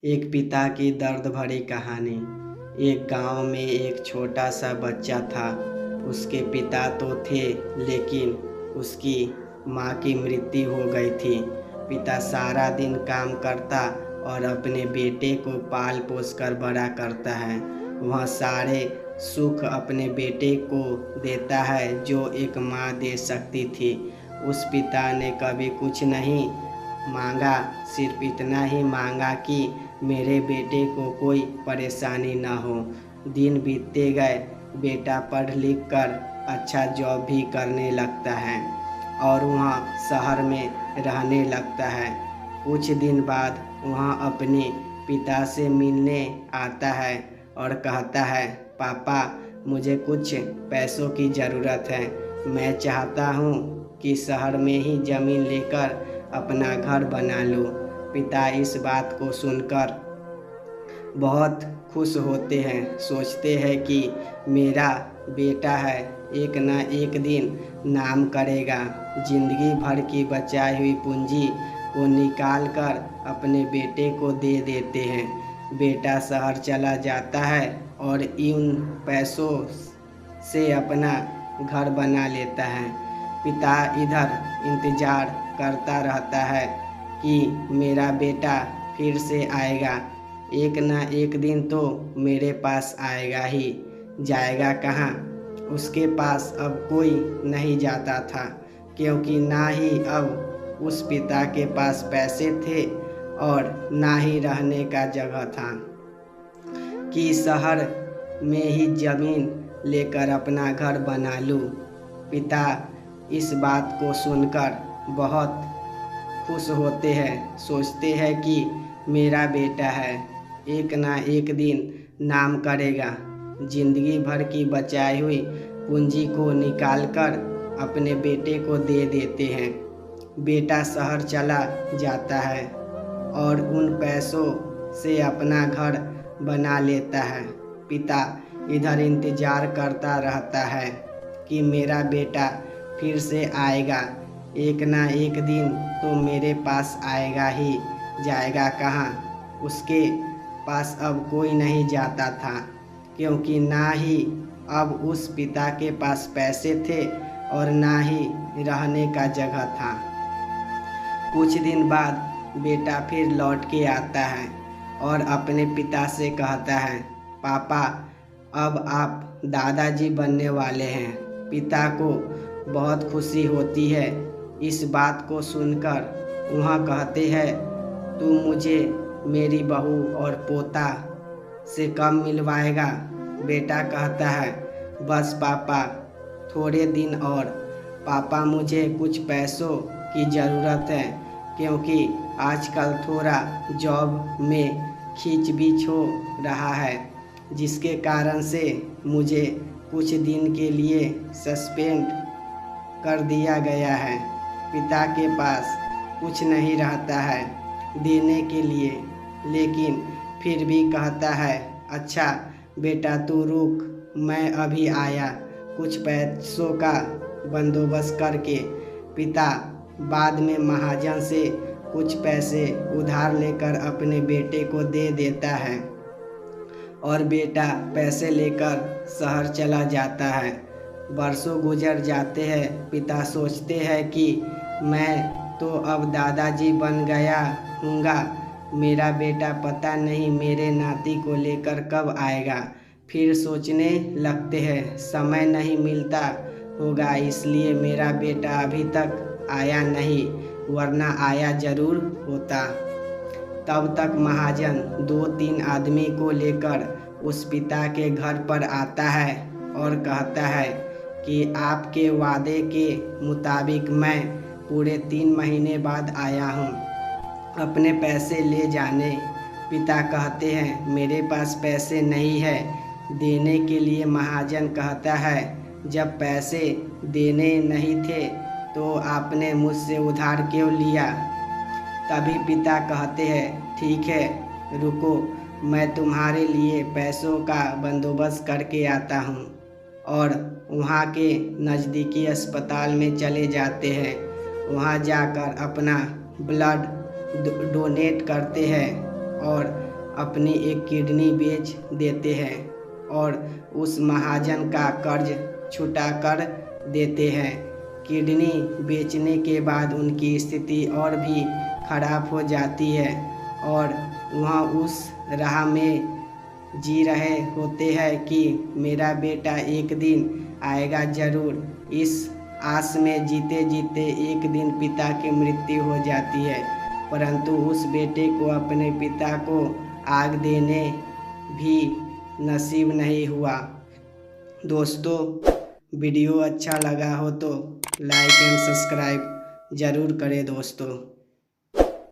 एक पिता की दर्द भरी कहानी। एक गांव में एक छोटा सा बच्चा था। उसके पिता तो थे, लेकिन उसकी माँ की मृत्यु हो गई थी। पिता सारा दिन काम करता और अपने बेटे को पाल पोस कर बड़ा करता है। वह सारे सुख अपने बेटे को देता है जो एक माँ दे सकती थी। उस पिता ने कभी कुछ नहीं मांगा, सिर्फ इतना ही मांगा कि मेरे बेटे को कोई परेशानी ना हो। दिन बीतते गए, बेटा पढ़ लिख कर अच्छा जॉब भी करने लगता है और वहाँ शहर में रहने लगता है। कुछ दिन बाद वहाँ अपने पिता से मिलने आता है और कहता है, पापा मुझे कुछ पैसों की ज़रूरत है। मैं चाहता हूँ कि शहर में ही ज़मीन लेकर अपना घर बना लूँ। पिता इस बात को सुनकर बहुत खुश होते हैं। सोचते हैं कि मेरा बेटा है, एक ना एक दिन नाम करेगा। जिंदगी भर की बचाई हुई पूंजी को निकाल कर अपने बेटे को दे देते हैं। बेटा शहर चला जाता है और इन पैसों से अपना घर बना लेता है। पिता इधर इंतज़ार करता रहता है कि मेरा बेटा फिर से आएगा, एक ना एक दिन तो मेरे पास आएगा ही। जाएगा कहाँ? उसके पास अब कोई नहीं जाता था, क्योंकि ना ही अब उस पिता के पास पैसे थे और ना ही रहने का जगह था कि शहर में ही ज़मीन लेकर अपना घर बना लूँ। पिता इस बात को सुनकर बहुत खुश होते हैं। सोचते हैं कि मेरा बेटा है, एक ना एक दिन नाम करेगा। जिंदगी भर की बचाई हुई पूंजी को निकालकर अपने बेटे को दे देते हैं। बेटा शहर चला जाता है और उन पैसों से अपना घर बना लेता है। पिता इधर इंतज़ार करता रहता है कि मेरा बेटा फिर से आएगा, एक ना एक दिन तो मेरे पास आएगा ही। जाएगा कहाँ? उसके पास अब कोई नहीं जाता था, क्योंकि ना ही अब उस पिता के पास पैसे थे और ना ही रहने का जगह था। कुछ दिन बाद बेटा फिर लौट के आता है और अपने पिता से कहता है, पापा अब आप दादाजी बनने वाले हैं। पिता को बहुत खुशी होती है। इस बात को सुनकर वहाँ कहते हैं, तू मुझे मेरी बहू और पोता से कब मिलवाएगा? बेटा कहता है, बस पापा थोड़े दिन और। पापा मुझे कुछ पैसों की ज़रूरत है, क्योंकि आजकल थोड़ा जॉब में खींचबीच हो रहा है, जिसके कारण से मुझे कुछ दिन के लिए सस्पेंड कर दिया गया है। पिता के पास कुछ नहीं रहता है देने के लिए, लेकिन फिर भी कहता है, अच्छा बेटा तू रुक, मैं अभी आया, कुछ पैसों का बंदोबस्त करके। पिता बाद में महाजन से कुछ पैसे उधार लेकर अपने बेटे को दे देता है और बेटा पैसे लेकर शहर चला जाता है। बरसों गुजर जाते हैं। पिता सोचते हैं कि मैं तो अब दादाजी बन गया हूँगा, मेरा बेटा पता नहीं मेरे नाती को लेकर कब आएगा। फिर सोचने लगते हैं, समय नहीं मिलता होगा इसलिए मेरा बेटा अभी तक आया नहीं, वरना आया ज़रूर होता। तब तक महाजन 2-3 आदमी को लेकर उस पिता के घर पर आता है और कहता है कि आपके वादे के मुताबिक मैं पूरे 3 महीने बाद आया हूँ अपने पैसे ले जाने। पिता कहते हैं, मेरे पास पैसे नहीं है देने के लिए। महाजन कहता है, जब पैसे देने नहीं थे तो आपने मुझसे उधार क्यों लिया? तभी पिता कहते हैं, ठीक है रुको, मैं तुम्हारे लिए पैसों का बंदोबस्त करके आता हूँ। और वहाँ के नज़दीकी अस्पताल में चले जाते हैं। वहाँ जाकर अपना ब्लड डोनेट करते हैं और अपनी एक किडनी बेच देते हैं और उस महाजन का कर्ज छुटा कर देते हैं। किडनी बेचने के बाद उनकी स्थिति और भी खराब हो जाती है और वह उस राह में जी रहे होते हैं कि मेरा बेटा एक दिन आएगा ज़रूर। इस आस में जीते जीते एक दिन पिता की मृत्यु हो जाती है, परंतु उस बेटे को अपने पिता को आग देने भी नसीब नहीं हुआ। दोस्तों, वीडियो अच्छा लगा हो तो लाइक एंड सब्सक्राइब ज़रूर करें दोस्तों।